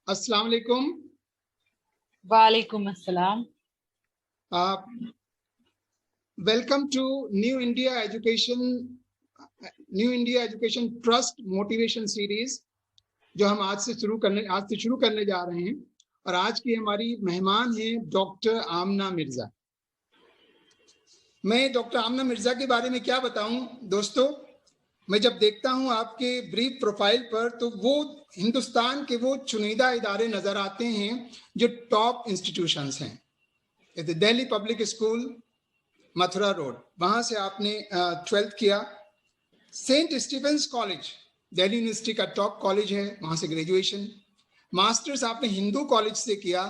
अस्सलाम वालेकुम। वालेकुम अस्सलाम। Welcome to new India education trust motivation series, जो हम आज से शुरू करने जा रहे हैं। और आज की हमारी मेहमान हैं डॉक्टर आमना मिर्जा। मैं डॉक्टर आमना मिर्जा के बारे में क्या बताऊं दोस्तों। मैं जब देखता हूं आपके ब्रीफ प्रोफाइल पर, तो वो हिंदुस्तान के वो चुनिंदा इदारे नजर आते हैं जो टॉप इंस्टीट्यूशंस हैं। Delhi public school, Mathura road, वहां से आपने 12th किया। Saint Stephen's college Delhi university का टॉप कॉलेज है, वहां से ग्रेजुएशन। मास्टर्स आपने हिंदू कॉलेज से किया,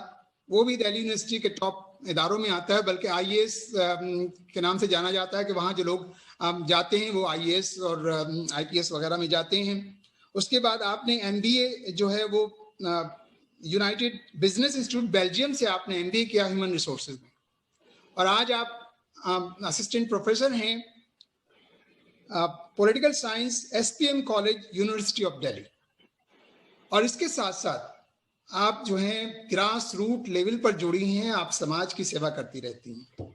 वो भी दिल्ली यूनिवर्सिटी के टॉप इदारों में आता है, बल्कि आईएएस के नाम से जाना जाता है कि वहाँ जो लोग जाते हैं वो आईएएस और आईपीएस वगैरह में जाते हैं। उसके बाद आपने एमबीए जो है वो यूनाइटेड बिजनेस इंस्टीट्यूट बेल्जियम से आपने एमबीए किया ह्यूमन रिसोर्सेज में। और आज आप असिस्टेंट प्रोफेसर हैं political science SPM college university of Delhi. और इसके साथ साथ आप जो हैं ग्रास रूट लेवल पर जुड़ी हैं, आप समाज की सेवा करती रहती हैं।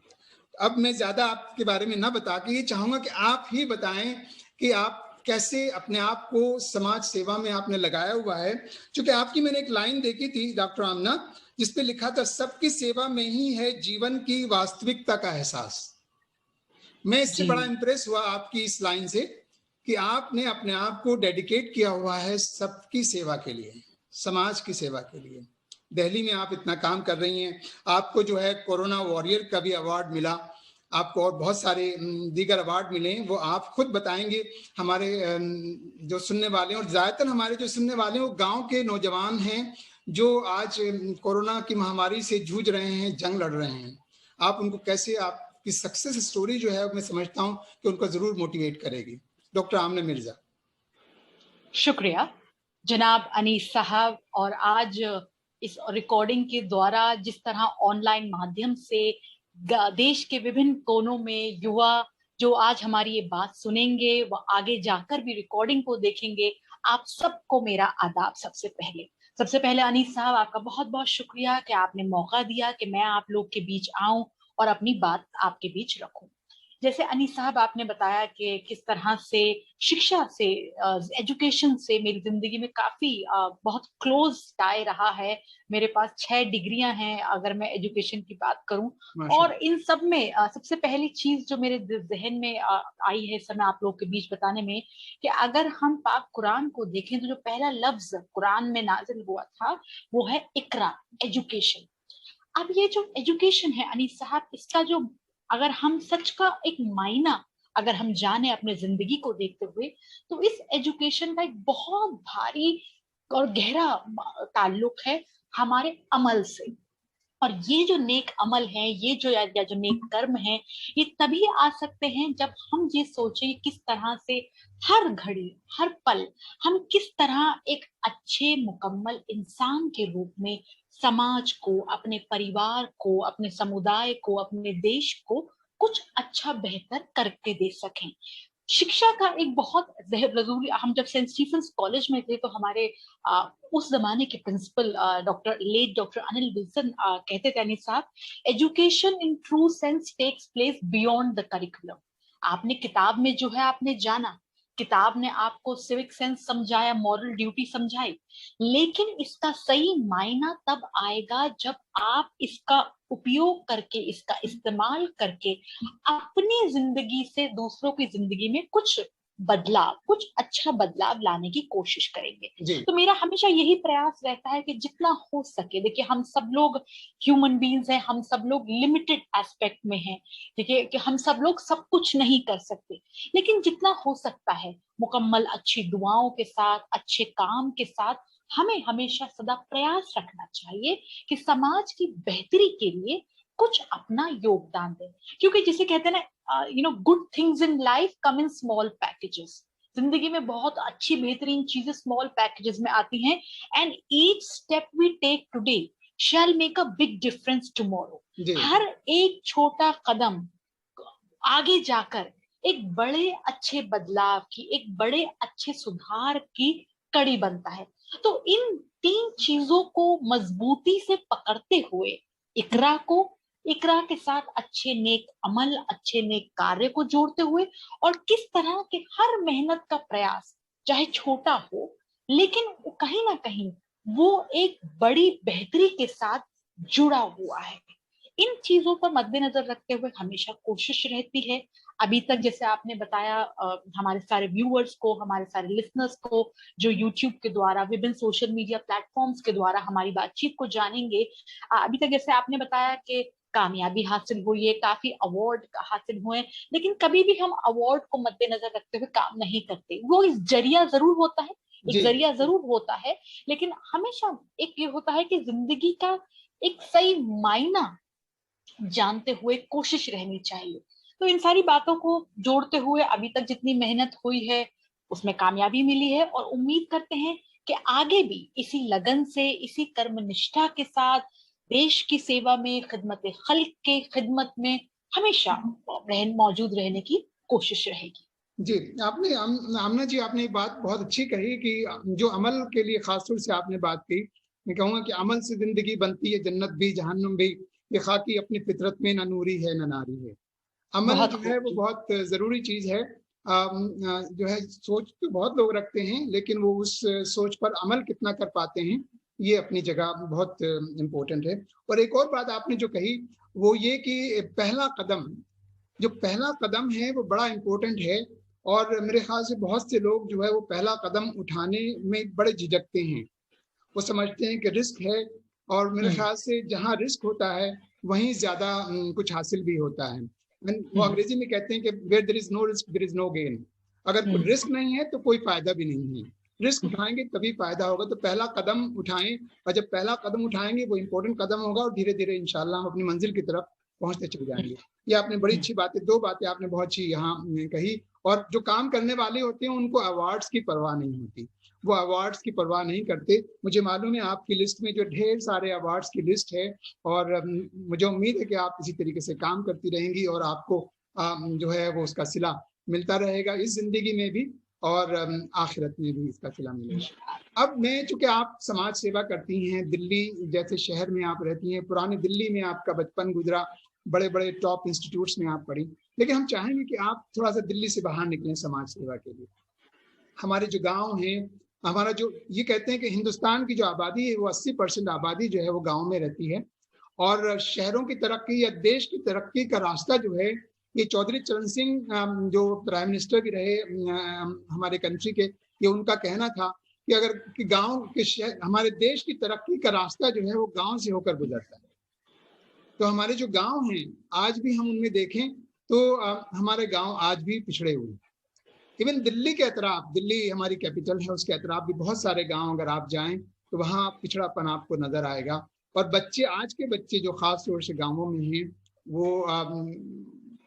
अब मैं ज्यादा आपके बारे में ना बता के ये चाहूंगा कि आप ही बताएं कि आप कैसे अपने आप को समाज सेवा में आपने लगाया हुआ है। क्योंकि आपकी मैंने एक लाइन देखी थी डॉक्टर आमना, जिसपे लिखा था, सबकी सेवा में ही है जीवन की वास्तविकता का एहसास। मैं इससे बड़ा इंप्रेस हुआ आपकी इस लाइन से कि आपने अपने आप को डेडिकेट किया हुआ है सबकी सेवा के लिए, समाज की सेवा के लिए। दिल्ली में आप इतना काम कर रही हैं। आपको जो है कोरोना वॉरियर का भी अवार्ड मिला, आपको और बहुत सारे दीगर अवार्ड मिले, वो आप खुद बताएंगे। हमारे जो सुनने वाले हैं, और ज्यादातर हमारे जो सुनने वाले हैं वो गांव के नौजवान हैं जो आज कोरोना की महामारी से जूझ रहे हैं, जंग लड़ रहे हैं। आप उनको कैसे, आपकी सक्सेस स्टोरी जो है मैं समझता हूं कि उनको जरूर मोटिवेट करेगी। डॉक्टर आमना मिर्जा। शुक्रिया जनाब अनीस साहब। और आज इस रिकॉर्डिंग के द्वारा जिस तरह ऑनलाइन माध्यम से देश के विभिन्न कोनों में युवा जो आज हमारी ये बात सुनेंगे, वो आगे जाकर भी रिकॉर्डिंग को देखेंगे, आप सबको मेरा आदाब। सबसे पहले अनीस साहब, आपका बहुत बहुत शुक्रिया कि आपने मौका दिया कि मैं आप लोग के बीच आऊं और अपनी बात आपके बीच रखूं। जैसे अनीस साहब आपने बताया कि किस तरह से शिक्षा से, एजुकेशन से मेरी जिंदगी में काफी बहुत क्लोज टाई रहा है। मेरे पास 6 डिग्रियां हैं अगर मैं एजुकेशन की बात करूं। और इन सब में सबसे पहली चीज जो मेरे जहन में आई है समय आप लोग के बीच बताने में, कि अगर हम पाक कुरान को देखें तो जो पहला लफ्ज कुरान में नाजिल हुआ था वो है इकरा, एजुकेशन। अब ये जो एजुकेशन है अनीस साहब, इसका जो अगर हम सच का एक मायना अगर हम जाने अपने जिंदगी को देखते हुए, तो इस एजुकेशन का एक बहुत भारी और गहरा ताल्लुक है हमारे अमल से। और ये जो नेक अमल है, ये जो या जो नेक कर्म है, ये तभी आ सकते हैं जब हम ये सोचे किस तरह से हर घड़ी हर पल हम किस तरह एक अच्छे मुकम्मल इंसान के रूप में समाज को, अपने परिवार को, अपने समुदाय को, अपने देश को कुछ अच्छा बेहतर करके दे सकें। शिक्षा का एक बहुत जरूरी, हम जब सेंट स्टीफेंस कॉलेज में थे तो हमारे उस जमाने के प्रिंसिपल डॉक्टर अनिल विल्सन कहते थे, अनिल साहब, education in true sense takes place beyond the curriculum. आपने किताब में जो है आपने जाना, किताब ने आपको सिविक सेंस समझाया, मॉरल ड्यूटी समझाई, लेकिन इसका सही मायना तब आएगा जब आप इसका उपयोग करके, इसका इस्तेमाल करके अपनी जिंदगी से दूसरों की जिंदगी में कुछ बदलाव, कुछ अच्छा बदलाव लाने की कोशिश करेंगे। तो मेरा हमेशा यही प्रयास रहता है कि जितना हो सके, देखिए हम सब लोग ह्यूमन बीइंग्स हैं, हम सब लोग लिमिटेड एस्पेक्ट में हैं, देखिए कि हम सब लोग सब कुछ नहीं कर सकते, लेकिन जितना हो सकता है मुकम्मल अच्छी दुआओं के साथ, अच्छे काम के साथ हमें हमेशा सदा प्रयास रखना चाहिए कि समाज की बेहतरी के लिए कुछ अपना योगदान दें। क्योंकि जिसे कहते हैं ना, good things in life come in small packages. जिंदगी में बहुत अच्छी बेहतरीन चीजें स्मॉल पैकेजेस में आती हैं। And each step we take today shall make a big difference tomorrow. हर एक छोटा कदम आगे जाकर एक बड़े अच्छे बदलाव की, एक बड़े अच्छे सुधार की कड़ी बनता है। तो इन 3 चीजों को मजबूती से पकड़ते हुए इकरा के साथ अच्छे नेक अमल, अच्छे नेक कार्य को जोड़ते हुए, और किस तरह के हर मेहनत का प्रयास चाहे छोटा हो लेकिन कहीं ना कहीं वो एक बड़ी बेहतरी के साथ जुड़ा हुआ है। इन चीजों पर मद्देनजर रखते हुए हमेशा कोशिश रहती है। अभी तक जैसे आपने बताया हमारे सारे व्यूअर्स को, हमारे सारे लिसनर्स को जो यूट्यूब के द्वारा, विभिन्न सोशल मीडिया प्लेटफॉर्म्स के द्वारा हमारी बातचीत को जानेंगे, अभी तक जैसे आपने बताया कि कामयाबी हासिल हुई है, काफी अवार्ड हासिल हुए, लेकिन कभी भी हम अवार्ड को मद्देनजर रखते हुए काम नहीं करते। वो इस जरिया जरूर होता है, एक जरिया जरूर होता है, लेकिन हमेशा एक ये होता है कि जिंदगी का एक सही मायना जानते हुए कोशिश रहनी चाहिए। तो इन सारी बातों को जोड़ते हुए अभी तक जितनी मेहनत हुई है उसमें कामयाबी मिली है, और उम्मीद करते हैं कि आगे भी इसी लगन से, इसी कर्मनिष्ठा के साथ देश की सेवा में, खिदमत खल्क के खिदमत में हमेशा मौजूद रहने की कोशिश रहेगी। जी, आपने आमना जी, आपने एक बात बहुत अच्छी कही कि जो अमल के लिए खासतौर से आपने बात की। मैं कहूँगा कि अमल से जिंदगी बनती है जन्नत भी जहन्नुम भी, ये खाकी अपनी फितरत में न नूरी है न नारी है। अमल जो है वो बहुत जरूरी चीज है। जो है सोच तो बहुत लोग रखते हैं, लेकिन वो उस सोच पर अमल कितना कर पाते हैं ये अपनी जगह बहुत इम्पोर्टेंट है। और एक और बात आपने जो कही वो ये कि पहला कदम है वो बड़ा इम्पोर्टेंट है। और मेरे ख्याल से बहुत से लोग जो है वो पहला कदम उठाने में बड़े झिझकते हैं। वो समझते हैं कि रिस्क है, और मेरे ख्याल से जहाँ रिस्क होता है वहीं ज्यादा कुछ हासिल भी होता है। वो अंग्रेजी में कहते हैं कि where there is no risk there is no gain. अगर कोई रिस्क नहीं है तो कोई फायदा भी नहीं है। रिस्क उठाएंगे तभी फायदा होगा। तो पहला कदम उठाएं, और जब पहला कदम उठाएंगे वो इम्पोर्टेंट कदम होगा, और धीरे धीरे इंशाल्लाह हम अपनी मंजिल की तरफ पहुंचते चले जाएंगे। ये आपने बड़ी अच्छी बातें, 2 बातें आपने बहुत अच्छी यहाँ कही। और जो काम करने वाले होते हैं उनको अवार्ड्स की परवाह नहीं होती, वो अवार्ड्स की परवाह नहीं करते। मुझे मालूम है आपकी लिस्ट में जो ढेर सारे अवार्ड्स की लिस्ट है, और मुझे उम्मीद है कि आप इसी तरीके से काम करती रहेंगी, और आपको जो है वो उसका सिला मिलता रहेगा इस जिंदगी में भी, और आखिरत में भी इसका सिला मिलेगा। अब मैं, चूंकि आप समाज सेवा करती हैं, दिल्ली जैसे शहर में आप रहती हैं, पुरानी दिल्ली में आपका बचपन गुजरा, बड़े बड़े टॉप इंस्टीट्यूट्स में आप पढ़ी, लेकिन हम चाहेंगे कि आप थोड़ा सा दिल्ली से बाहर निकलें समाज सेवा के लिए। हमारे जो गांव हैं, हमारा जो, ये कहते हैं कि हिंदुस्तान की जो आबादी है वो 80% आबादी जो है वो गांव में रहती है, और शहरों की तरक्की या देश की तरक्की का रास्ता जो है, ये चौधरी चरण सिंह जो प्राइम मिनिस्टर भी रहे हमारे कंट्री के, ये उनका कहना था कि अगर कि गांव के शहर, हमारे देश की तरक्की का रास्ता जो है वो गांव से होकर गुजरता है। तो हमारे जो गांव हैं आज भी हम उनमें देखें तो हमारे गांव आज भी पिछड़े हुए हैं। इवन दिल्ली के अतराफ, दिल्ली हमारी कैपिटल है, उसके अतराफ भी बहुत सारे गांव अगर आप जाएं तो वहाँ पिछड़ापन आपको नजर आएगा। और बच्चे, आज के बच्चे जो खास तौर से गांवों में हैं, वो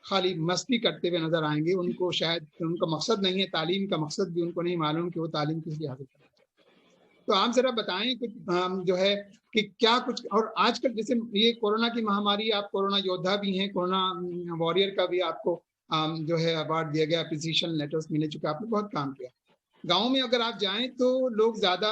खाली मस्ती करते हुए नजर आएंगे। उनको शायद उनका मकसद नहीं है तालीम का, मकसद भी उनको नहीं मालूम कि वो तालीम किस लिए हासिल करना चाहिए। तो आप जरा बताएं कुछ जो है कि क्या कुछ, और आजकल जैसे ये कोरोना की महामारी, आप कोरोना योद्धा भी हैं, कोरोना वॉरियर का भी आपको जो है अवार्ड दिया गया, अप्रिसिएशन लेटर्स मिले चुके, आपने बहुत काम किया। गांव में अगर आप जाएं तो लोग ज्यादा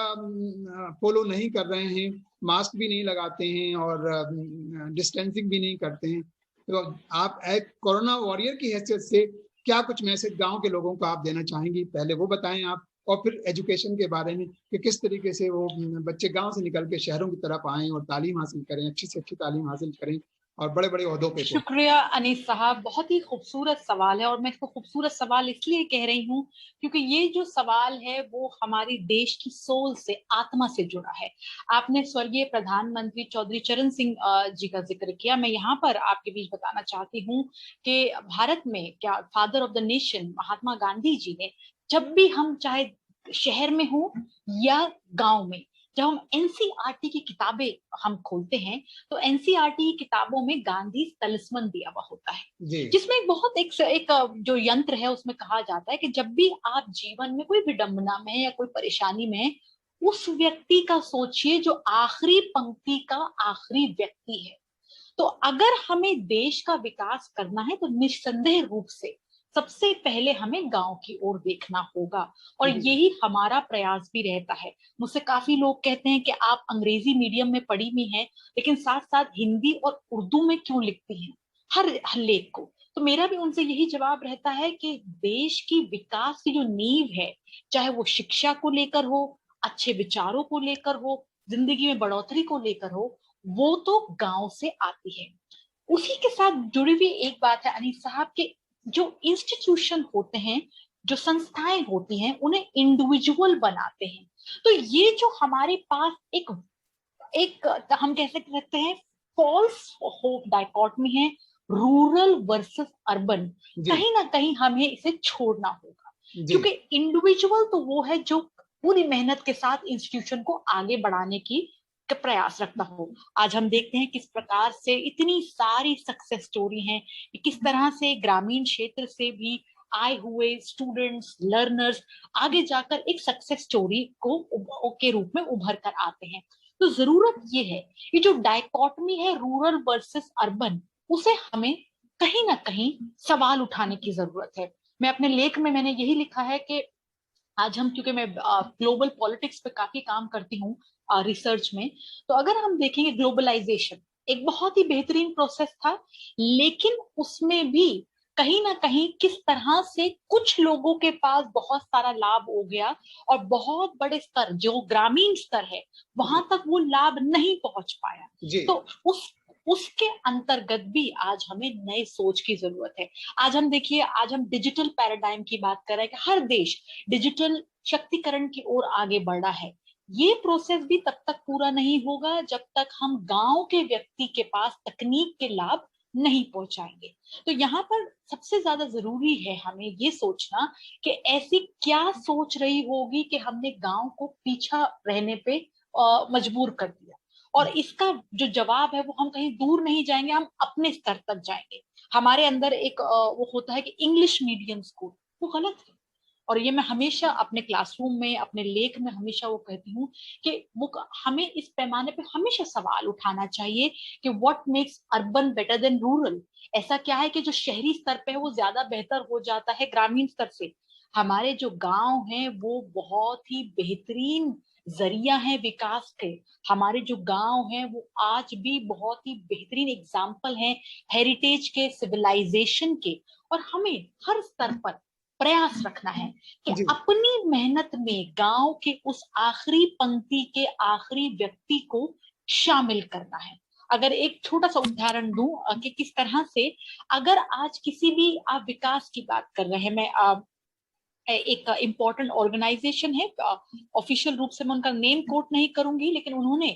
फॉलो नहीं कर रहे हैं, मास्क भी नहीं लगाते हैं, और डिस्टेंसिंग भी नहीं करते हैं। तो आप एक कोरोना वॉरियर की हैसियत से क्या कुछ मैसेज गांव के लोगों को आप देना चाहेंगी, पहले वो बताएं आप, और फिर एजुकेशन के बारे में कि किस तरीके से वो बच्चे गांव से निकल के शहरों की तरफ आएं और तालीम हासिल करें, अच्छी से अच्छी तालीम हासिल करें, और बड़े बड़े ओहदों पे। शुक्रिया अनीस साहब, बहुत ही खूबसूरत सवाल है, और मैं इसको खूबसूरत सवाल इसलिए कह रही हूँ क्योंकि ये जो सवाल है वो हमारी देश की सोल से, आत्मा से जुड़ा है। आपने स्वर्गीय प्रधानमंत्री चौधरी चरण सिंह जी का जिक्र किया। मैं यहाँ पर आपके बीच बताना चाहती हूँ कि भारत में क्या फादर ऑफ द नेशन महात्मा गांधी जी ने, जब भी हम चाहे शहर में हो या गांव में, जब हम एनसीईआरटी की किताबें हम खोलते हैं तो एनसीईआरटी की किताबों में गांधी तलिस्मन दिया हुआ होता है, जिसमें बहुत एक जो यंत्र है उसमें कहा जाता है कि जब भी आप जीवन में कोई विडंबना में या कोई परेशानी में, उस व्यक्ति का सोचिए जो आखिरी पंक्ति का आखिरी व्यक्ति है। तो अगर हमें देश का विकास करना है तो निस्संदेह रूप से सबसे पहले हमें गांव की ओर देखना होगा, और यही हमारा प्रयास भी रहता है। मुझसे काफी लोग कहते हैं कि आप अंग्रेजी मीडियम में पढ़ी हुई हैं, लेकिन साथ साथ हिंदी और उर्दू में क्यों लिखती हैं हर लेख को। तो मेरा भी उनसे यही जवाब रहता है कि देश की विकास की जो नींव है, चाहे वो शिक्षा को लेकर हो, अच्छे विचारों को लेकर हो, जिंदगी में बढ़ोतरी को लेकर हो, वो तो गांव से आती है। उसी के साथ जुड़ी हुई एक बात है अनीस साहब के, जो इंस्टीट्यूशन होते हैं, जो संस्थाएं होती हैं, उन्हें इंडिविजुअल बनाते हैं। तो ये जो हमारे पास एक एक हम कह सकते हैं फॉल्स होप डाइकोटमी है, रूरल वर्सेस अर्बन, कहीं ना कहीं हमें इसे छोड़ना होगा। क्योंकि इंडिविजुअल तो वो है जो पूरी मेहनत के साथ इंस्टीट्यूशन को आगे बढ़ाने की का प्रयास रखता हो। आज हम देखते हैं किस प्रकार से इतनी सारी सक्सेस स्टोरी हैं, किस तरह से ग्रामीण क्षेत्र से भी आए हुए स्टूडेंट्स, लर्नर्स आगे जाकर एक सक्सेस स्टोरी को के रूप में उभर कर आते हैं। तो जरूरत ये है, ये जो डायकोटमी है रूरल वर्सेस अर्बन, उसे हमें कहीं ना कहीं सवाल उठाने की जरूरत है। मैं अपने लेख में मैंने यही लिखा है कि आज हम, क्योंकि मैं ग्लोबल पॉलिटिक्स पे काफी काम करती हूँ रिसर्च में, तो अगर हम देखेंगे ग्लोबलाइजेशन एक बहुत ही बेहतरीन प्रोसेस था, लेकिन उसमें भी कहीं ना कहीं किस तरह से कुछ लोगों के पास बहुत सारा लाभ हो गया, और बहुत बड़े स्तर जो ग्रामीण स्तर है वहां तक वो लाभ नहीं पहुंच पाया। तो उसके अंतर्गत भी आज हमें नए सोच की जरूरत है। आज हम देखिए, आज हम डिजिटल पैराडाइम की बात कर रहे हैं कि हर देश डिजिटल शक्तिकरण की ओर आगे बढ़ रहा है। ये प्रोसेस भी तब तक पूरा नहीं होगा जब तक हम गांव के व्यक्ति के पास तकनीक के लाभ नहीं पहुंचाएंगे। तो यहाँ पर सबसे ज्यादा जरूरी है हमें ये सोचना कि ऐसी क्या सोच रही होगी कि हमने गांव को पीछा रहने पे मजबूर कर दिया। और इसका जो जवाब है वो हम कहीं दूर नहीं जाएंगे, हम अपने स्तर तक जाएंगे। हमारे अंदर एक वो होता है कि इंग्लिश मीडियम स्कूल, वो गलत है। और ये मैं हमेशा अपने क्लासरूम में, अपने लेख में हमेशा वो कहती हूँ कि वो हमें इस पैमाने पे हमेशा सवाल उठाना चाहिए कि what makes urban better than rural. ऐसा क्या है कि जो शहरी स्तर पे है वो ज्यादा बेहतर हो जाता है ग्रामीण स्तर से? हमारे जो गांव हैं वो बहुत ही बेहतरीन जरिया है विकास के। हमारे जो गांव हैं वो आज भी बहुत ही बेहतरीन एग्जाम्पल हैं हेरिटेज के, सिविलाइजेशन के। और हमें हर स्तर पर प्रयास रखना है कि अपनी मेहनत में गांव के उस आखिरी पंक्ति के आखिरी व्यक्ति को शामिल करना है। अगर एक छोटा सा उदाहरण दूं कि किस तरह से, अगर आज किसी भी आप विकास की बात कर रहे हैं, मैं एक इम्पोर्टेंट ऑर्गेनाइजेशन है, ऑफिशियल रूप से मैं उनका नेम कोट नहीं करूंगी, लेकिन उन्होंने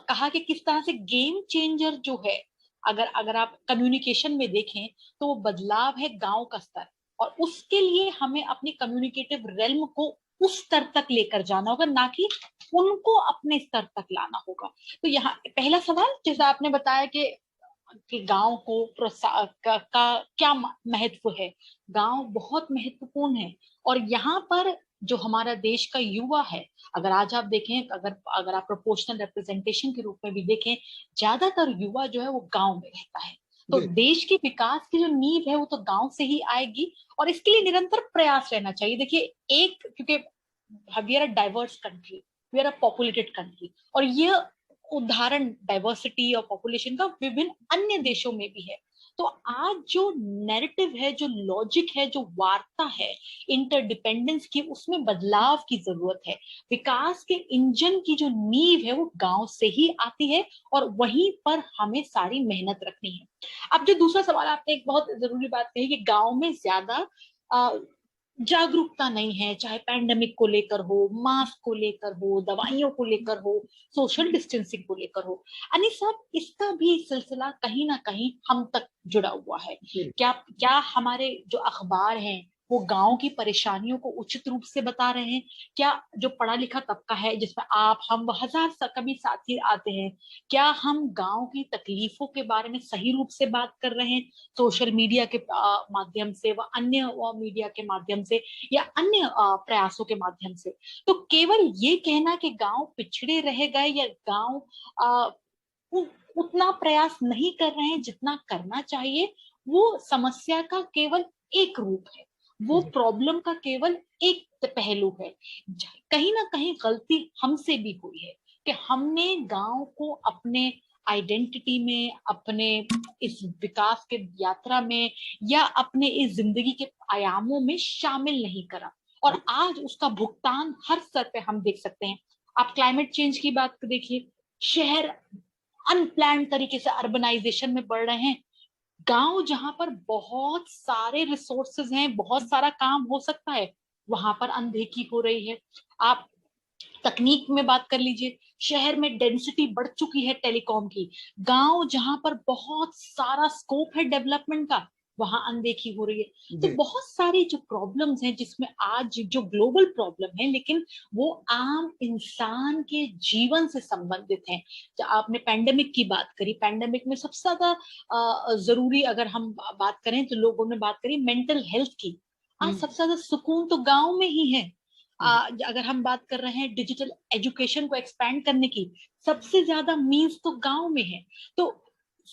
कहा कि किस तरह से गेम चेंजर जो है, अगर अगर आप कम्युनिकेशन में देखें तो वो बदलाव है गांव का स्तर, और उसके लिए हमें अपनी कम्युनिकेटिव रेल्म को उस स्तर तक लेकर जाना होगा, ना कि उनको अपने स्तर तक लाना होगा। तो यहाँ पहला सवाल जैसा आपने बताया कि गांव को का क्या महत्व है। गांव बहुत महत्वपूर्ण है, और यहाँ पर जो हमारा देश का युवा है, अगर आज आप देखें, अगर अगर आप प्रोपोर्शनल रिप्रेजेंटेशन के रूप में भी देखें, ज्यादातर युवा जो है वो गांव में रहता है। तो देश के विकास की जो नींव है वो तो गांव से ही आएगी, और इसके लिए निरंतर प्रयास रहना चाहिए। देखिए, एक क्योंकि we are a diverse country, we are a populated country, और ये उदाहरण डाइवर्सिटी और पॉपुलेशन का विभिन्न अन्य देशों में भी है। तो आज जो नैरेटिव है, जो लॉजिक है, जो वार्ता है इंटरडिपेंडेंस की, उसमें बदलाव की जरूरत है। विकास के इंजन की जो नींव है वो गांव से ही आती है, और वहीं पर हमें सारी मेहनत रखनी है। अब जो दूसरा सवाल, आपने एक बहुत जरूरी बात कही कि गांव में ज्यादा जागरूकता नहीं है, चाहे पैंडेमिक को लेकर हो, मास्क को लेकर हो, दवाइयों को लेकर हो, सोशल डिस्टेंसिंग को लेकर हो। अनीस साहब, इसका भी सिलसिला कहीं ना कहीं हम तक जुड़ा हुआ है। क्या क्या हमारे जो अखबार हैं वो गांव की परेशानियों को उचित रूप से बता रहे हैं? क्या जो पढ़ा लिखा तबका है, जिसमें आप, हम, हजार कभी साथी आते हैं, क्या हम गांव की तकलीफों के बारे में सही रूप से बात कर रहे हैं सोशल मीडिया के माध्यम से, व अन्य मीडिया के माध्यम से, या अन्य प्रयासों के माध्यम से? तो केवल ये कहना कि गांव पिछड़े रह गए या गांव उतना प्रयास नहीं कर रहे हैं जितना करना चाहिए, वो समस्या का केवल एक रूप है, वो प्रॉब्लम का केवल एक पहलू है। कहीं ना कहीं गलती हमसे भी हुई है कि हमने गांव को अपने आइडेंटिटी में, अपने इस विकास के यात्रा में या अपने इस जिंदगी के आयामों में शामिल नहीं करा, और आज उसका भुगतान हर स्तर पे हम देख सकते हैं। आप क्लाइमेट चेंज की बात देखिए, शहर अनप्लान्ड तरीके से अर्बनाइजेशन में बढ़ रहे हैं, गांव जहां पर बहुत सारे रिसोर्सेज हैं, बहुत सारा काम हो सकता है, वहां पर अनदेखी हो रही है। आप तकनीक में बात कर लीजिए, शहर में डेंसिटी बढ़ चुकी है टेलीकॉम की, गांव जहां पर बहुत सारा स्कोप है डेवलपमेंट का, वहां अनदेखी हो रही है। तो बहुत सारी जो प्रॉब्लम्स हैं, जिसमें आज जो ग्लोबल प्रॉब्लम है, लेकिन वो आम इंसान के जीवन से संबंधित हैं। आपने पैंडेमिक की बात करी, पैंडेमिक में सबसे ज्यादा जरूरी अगर हम बात करें तो लोगों ने बात करी मेंटल हेल्थ की। आज सबसे ज्यादा सुकून तो गांव में ही है। अगर हम बात कर रहे हैं डिजिटल एजुकेशन को एक्सपैंड करने की, सबसे ज्यादा मीन्स तो गांव में है। तो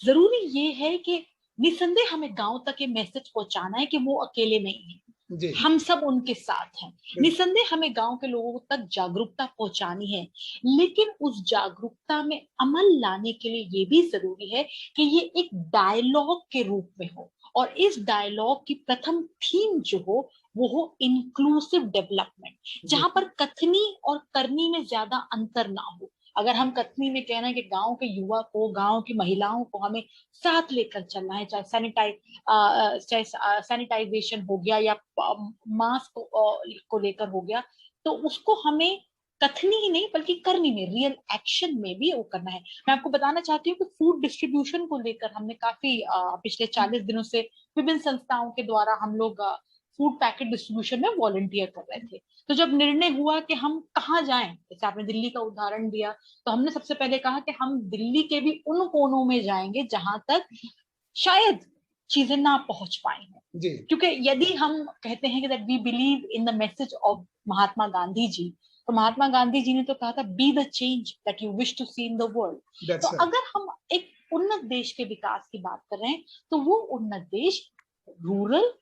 जरूरी ये है कि निसंदेह हमें गांव तक ये मैसेज पहुंचाना है कि वो अकेले नहीं है, हम सब उनके साथ हैं। निसंदेह हमें गांव के लोगों तक जागरूकता पहुंचानी है, लेकिन उस जागरूकता में अमल लाने के लिए ये भी जरूरी है कि ये एक डायलॉग के रूप में हो, और इस डायलॉग की प्रथम थीम जो हो वो हो इंक्लूसिव डेवलपमेंट, जहां पर कथनी और करनी में ज्यादा अंतर ना हो। अगर हम कथनी में कह रहे हैं कि गांव के युवा को, गांव की महिलाओं को हमें साथ लेकर चलना है, चाहे सैनिटाइजेशन हो गया या मास्क को लेकर हो गया, तो उसको हमें कथनी ही नहीं बल्कि करनी में, रियल एक्शन में भी वो करना है। मैं आपको बताना चाहती हूँ कि फूड डिस्ट्रीब्यूशन को लेकर हमने काफी पिछले 40 दिनों से विभिन्न संस्थाओं के द्वारा हम लोग फूड पैकेट डिस्ट्रीब्यूशन में वॉलंटियर कर रहे थे। तो जब निर्णय हुआ कि हम कहाँ जाएं, जैसे आपने दिल्ली का उदाहरण दिया, तो हमने सबसे पहले कहा कि हम दिल्ली के भी उन कोनों में जाएंगे जहां तक शायद चीजें ना पहुंच पाई हैं। क्योंकि यदि हम कहते हैं कि that we believe in the message of Mahatma Gandhi ji, तो महात्मा गांधी जी ने तो कहा था, be the change that you wish to see in the world. तो अगर हम एक उन्नत देश के विकास की बात कर रहे हैं, तो वो उन्नत देश रूरल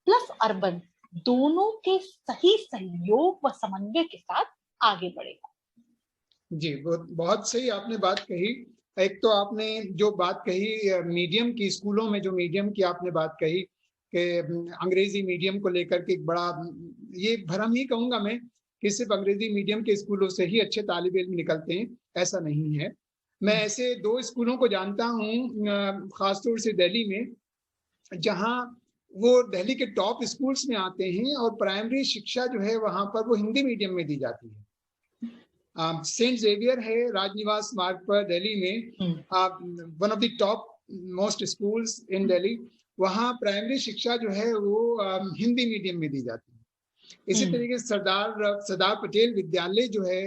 प्लस अर्बन दोनों के सही सहयोग व समन्वय के साथ आगे बढ़ेगा। जी, बहुत सही आपने बात कही। एक तो आपने जो बात कही मीडियम की, स्कूलों में जो मीडियम की आपने बात कही कि अंग्रेजी मीडियम को लेकर के एक बड़ा, ये भ्रम ही कहूंगा मैं कि सिर्फ अंग्रेजी मीडियम के स्कूलों से ही अच्छे तालिब इल्म निकलते हैं, ऐसा नहीं है। मैं ऐसे 2 स्कूलों को जानता हूँ खासतौर से दिल्ली में, जहाँ वो दिल्ली के टॉप स्कूल्स में आते हैं और प्राइमरी शिक्षा जो है वहां पर वो हिंदी मीडियम में दी जाती है। सेंट जेवियर है राजनिवास मार्ग पर दिल्ली में, one of the top most schools in Delhi. वहाँ प्राइमरी शिक्षा जो है वो हिंदी मीडियम में दी जाती है। इसी तरीके से सरदार पटेल विद्यालय जो है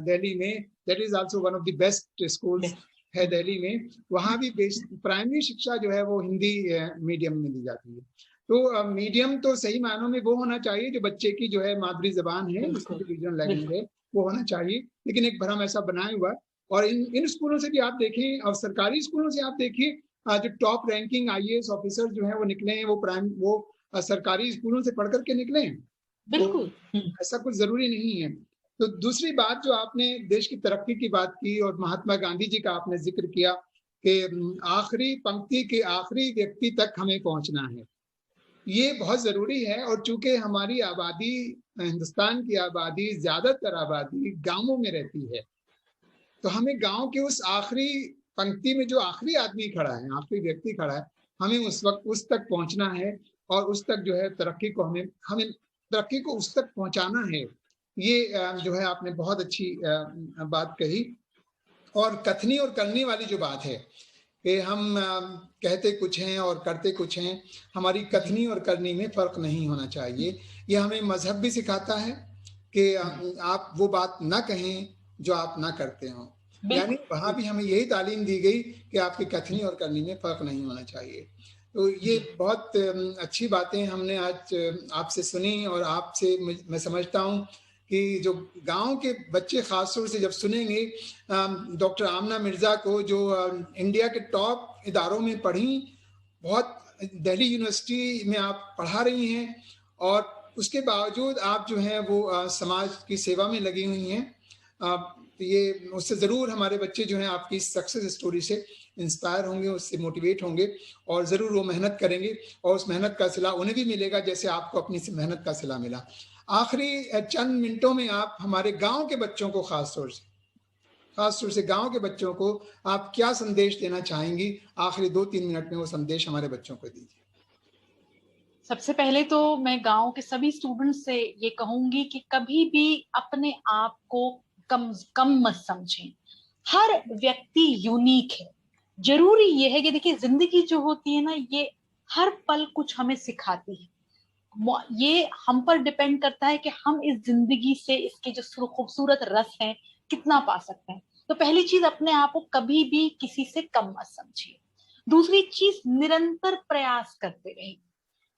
दिल्ली में, that is also one of the best schools है दिल्ली में, वहाँ भी प्राइमरी शिक्षा जो है वो हिंदी मीडियम में दी जाती है। तो मीडियम तो सही मायनों में वो होना चाहिए जो बच्चे की जो है मादरी जबान है, रीजनल लैंग्वेज है, वो होना चाहिए। लेकिन एक भ्रम ऐसा बनाया हुआ, और इन स्कूलों से भी आप देखें, और सरकारी स्कूलों से आप देखिए, जो टॉप रैंकिंग IAS ऑफिसर जो है वो निकले हैं, वो सरकारी स्कूलों से पढ़ करके निकले हैं। बिल्कुल, तो ऐसा कुछ जरूरी नहीं है। तो दूसरी बात जो आपने देश की तरक्की की बात की और महात्मा गांधी जी का आपने जिक्र किया कि आखिरी पंक्ति के आखिरी व्यक्ति तक हमें पहुंचना है, ये बहुत जरूरी है। और चूंकि हमारी आबादी, हिंदुस्तान की आबादी, ज्यादातर आबादी गांवों में रहती है, तो हमें गांव के उस आखिरी पंक्ति में जो आखिरी आदमी खड़ा है, आखिरी व्यक्ति खड़ा है, हमें उस वक्त उस तक पहुंचना है, और उस तक जो है तरक्की को हमें तरक्की को उस तक पहुंचाना है। ये जो है आपने बहुत अच्छी बात कही। और कथनी और करनी वाली जो बात है कि हम कहते कुछ हैं और करते कुछ हैं, हमारी कथनी और करनी में फर्क नहीं होना चाहिए। ये हमें मजहब भी सिखाता है कि आप वो बात ना कहें जो आप ना करते हो, यानी वहां भी हमें यही तालीम दी गई कि आपकी कथनी और करनी में फर्क नहीं होना चाहिए। तो ये बहुत अच्छी बातें हमने आज आपसे सुनी, और आपसे मैं समझता हूँ कि जो गांव के बच्चे खासतौर से जब सुनेंगे डॉक्टर आमना मिर्जा को, जो इंडिया के टॉप इदारों में पढ़ी, बहुत दिल्ली यूनिवर्सिटी में आप पढ़ा रही हैं और उसके बावजूद आप जो हैं वो समाज की सेवा में लगी हुई हैं। ये उससे ज़रूर हमारे बच्चे जो हैं आपकी सक्सेस स्टोरी से इंस्पायर होंगे, उससे मोटिवेट होंगे और ज़रूर वो मेहनत करेंगे और उस मेहनत का सिला उन्हें भी मिलेगा जैसे आपको अपनी मेहनत का सिला मिला। आखिरी चंद मिनटों में आप हमारे गाँव के बच्चों को खास तौर से गाँव के बच्चों को आप क्या संदेश देना चाहेंगी? आखिरी 2-3 मिनट में वो संदेश हमारे बच्चों को दीजिए। सबसे पहले तो मैं गाँव के सभी स्टूडेंट्स से ये कहूंगी कि कभी भी अपने आप को कम मत समझें। हर व्यक्ति यूनिक है। जरूरी ये है कि देखिए जिंदगी जो होती है ना, ये हर पल कुछ हमें सिखाती है। ये हम पर डिपेंड करता है कि हम इस जिंदगी से इसके जो खूबसूरत रस हैं कितना पा सकते हैं। तो पहली चीज, अपने आप को कभी भी किसी से कम मत समझिए। दूसरी चीज, निरंतर प्रयास करते रहिए।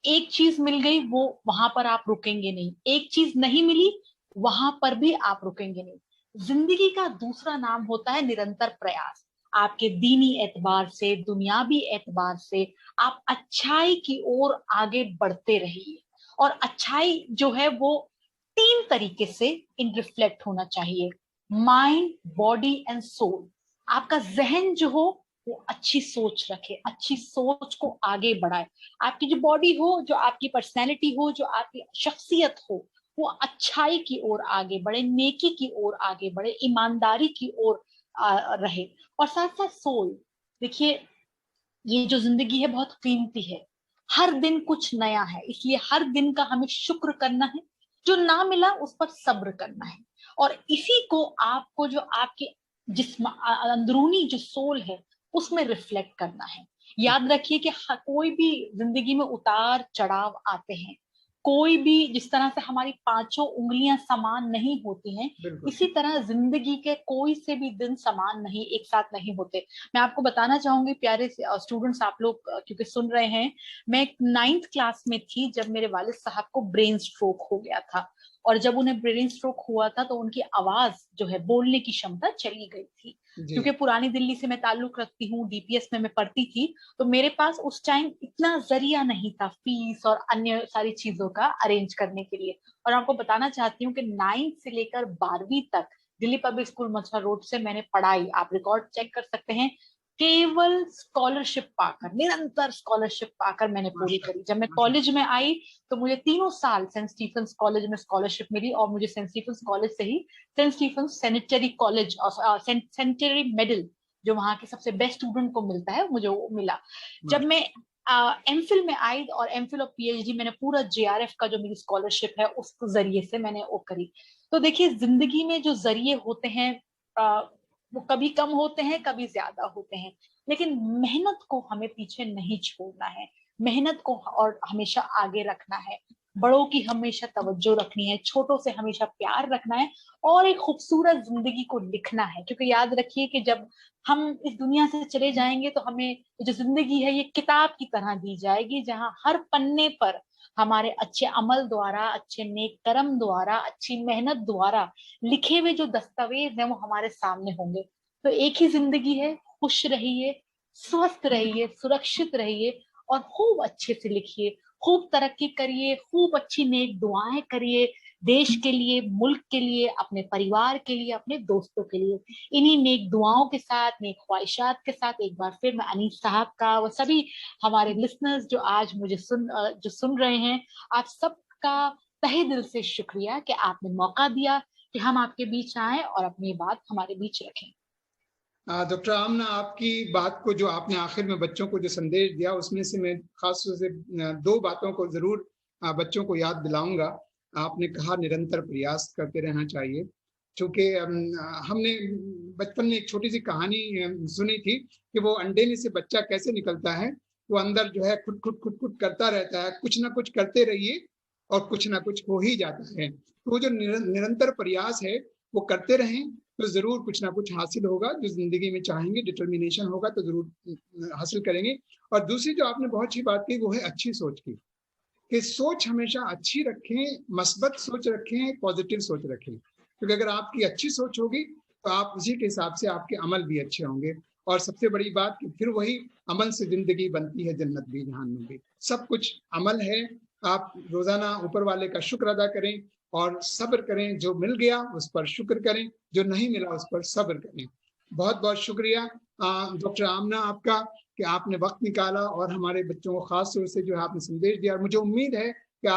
एक चीज मिल गई वो वहां पर आप रुकेंगे नहीं, एक चीज नहीं मिली वहां पर भी आप रुकेंगे नहीं। जिंदगी का दूसरा नाम होता है निरंतर प्रयास। आपके दीनी एतबार से, दुनियावी एतबार से आप अच्छाई की ओर आगे बढ़ते रहिए। और अच्छाई जो है वो 3 तरीके से इन रिफ्लेक्ट होना चाहिए: माइंड, बॉडी एंड सोल। आपका जहन जो हो वो अच्छी सोच रखे, अच्छी सोच को आगे बढ़ाए। आपकी जो बॉडी हो, जो आपकी पर्सनैलिटी हो, जो आपकी शख्सियत हो, वो अच्छाई की ओर आगे बढ़े, नेकी की ओर आगे बढ़े, ईमानदारी की ओर रहे। और साथ साथ सोल, देखिए ये जो जिंदगी है बहुत कीमती है। हर दिन कुछ नया है, इसलिए हर दिन का हमें शुक्र करना है। जो ना मिला उस पर सब्र करना है। और इसी को आपको जो आपके जिस्म अंदरूनी जो सोल है उसमें रिफ्लेक्ट करना है। याद रखिए कि कोई भी जिंदगी में उतार चढ़ाव आते हैं। कोई भी, जिस तरह से हमारी 5 उंगलियां समान नहीं होती हैं, इसी तरह जिंदगी के कोई से भी दिन समान नहीं, एक साथ नहीं होते। मैं आपको बताना चाहूंगी प्यारे स्टूडेंट्स, आप लोग क्योंकि सुन रहे हैं, मैं 9th क्लास में थी जब मेरे वालिद साहब को ब्रेन स्ट्रोक हो गया था। और जब उन्हें ब्रेन स्ट्रोक हुआ था तो उनकी आवाज जो है, बोलने की क्षमता चली गई थी। क्योंकि पुरानी दिल्ली से मैं ताल्लुक रखती हूँ, डीपीएस में मैं पढ़ती थी, तो मेरे पास उस टाइम इतना जरिया नहीं था फीस और अन्य सारी चीजों का अरेंज करने के लिए। और आपको बताना चाहती हूँ कि 9th से लेकर 12वीं तक दिल्ली पब्लिक स्कूल मछुआ रोड से मैंने पढ़ाई, आप रिकॉर्ड चेक कर सकते हैं, केवल स्कॉलरशिप पाकर, निरंतर स्कॉलरशिप पाकर मैंने पूरी करी। जब मैं कॉलेज में आई तो मुझे 3 साल सेंट स्टीफेंस कॉलेज में स्कॉलरशिप मिली और मुझे सेंट स्टीफेंस कॉलेज से ही सेंट स्टीफेंस सैनिटरी कॉलेज और सैनिटरी मेडल जो वहां के सबसे बेस्ट स्टूडेंट को मिलता है, मुझे वो मिला। जब मैं एमफिल में आई और एमफिल और पीएचडी मैंने पूरा जेआरएफ का जो मेरी स्कॉलरशिप है उस जरिए से मैंने वो करी। तो देखिए जिंदगी में जो जरिए होते हैं वो कभी कम होते हैं, कभी ज्यादा होते हैं, लेकिन मेहनत को हमें पीछे नहीं छोड़ना है। मेहनत को और हमेशा आगे रखना है। बड़ों की हमेशा तवज्जो रखनी है, छोटों से हमेशा प्यार रखना है और एक खूबसूरत जिंदगी को लिखना है। क्योंकि याद रखिए कि जब हम इस दुनिया से चले जाएंगे तो हमें जो जिंदगी है ये किताब की तरह दी जाएगी, जहां हर पन्ने पर हमारे अच्छे अमल द्वारा, अच्छे नेक कर्म द्वारा, अच्छी मेहनत द्वारा लिखे हुए जो दस्तावेज हैं वो हमारे सामने होंगे। तो एक ही जिंदगी है, खुश रहिए, स्वस्थ रहिए, सुरक्षित रहिए और खूब अच्छे से लिखिए, खूब तरक्की करिए, खूब अच्छी नेक दुआएं करिए, देश के लिए, मुल्क के लिए, अपने परिवार के लिए, अपने दोस्तों के लिए। इन्हीं नेक दुआओं के साथ, नेक ख्वाहिशात के साथ एक बार फिर मैं अनीस साहब का, वो सभी हमारे लिसनर्स जो आज मुझे सुन रहे हैं, आप सबका तहे दिल से शुक्रिया कि आपने मौका दिया कि हम आपके बीच आए और अपनी बात हमारे बीच रखें। डॉक्टर आमना, आपकी बात को जो आपने आखिर में बच्चों को जो संदेश दिया उसमें से मैं खास तौर से 2 बातों को जरूर बच्चों को याद दिलाऊंगा। आपने कहा निरंतर प्रयास करते रहना चाहिए, क्योंकि हमने बचपन में एक छोटी सी कहानी सुनी थी कि वो अंडे में से बच्चा कैसे निकलता है। वो अंदर जो है खुद खुद खुद खुद करता रहता है, कुछ ना कुछ करते रहिए और कुछ ना कुछ हो ही जाता है। तो वो जो निरंतर प्रयास है वो करते रहें तो जरूर कुछ ना कुछ हासिल होगा। जो जिंदगी में चाहेंगे, डिटर्मिनेशन होगा तो जरूर हासिल करेंगे। और दूसरी जो आपने बहुत अच्छी बात की वो है अच्छी सोच की, कि सोच हमेशा अच्छी रखें, मस्बत सोच रखें, पॉजिटिव सोच रखें। क्योंकि अगर आपकी अच्छी सोच होगी तो आप उसी के हिसाब से आपके अमल भी अच्छे होंगे और सबसे बड़ी बात कि फिर वही अमल से जिंदगी बनती है जन्नत भी जहन्नुम भी। सब कुछ अमल है। आप रोजाना ऊपर वाले का शुक्र अदा करें और सब्र करें, जो मिल गया उस पर शुक्र करें, जो नहीं मिला उस पर सब्र करें। बहुत बहुत शुक्रिया डॉक्टर आमना आपका कि आपने वक्त निकाला और हमारे बच्चों को खास तौर से जो है आपने संदेश दिया। और मुझे उम्मीद है कि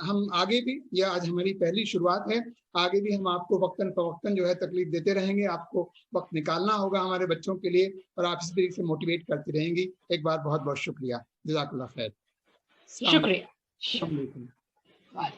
हम आगे भी, यह आज हमारी पहली शुरुआत है, आगे भी हम आपको वक्तन फवक्तन जो है तकलीफ देते रहेंगे। आपको वक्त निकालना होगा हमारे बच्चों के लिए और आप इस तरीके से मोटिवेट करती रहेंगी। एक बार बहुत बहुत शुक्रिया। जज़ाकल्लाह खैर। शुक्रिया।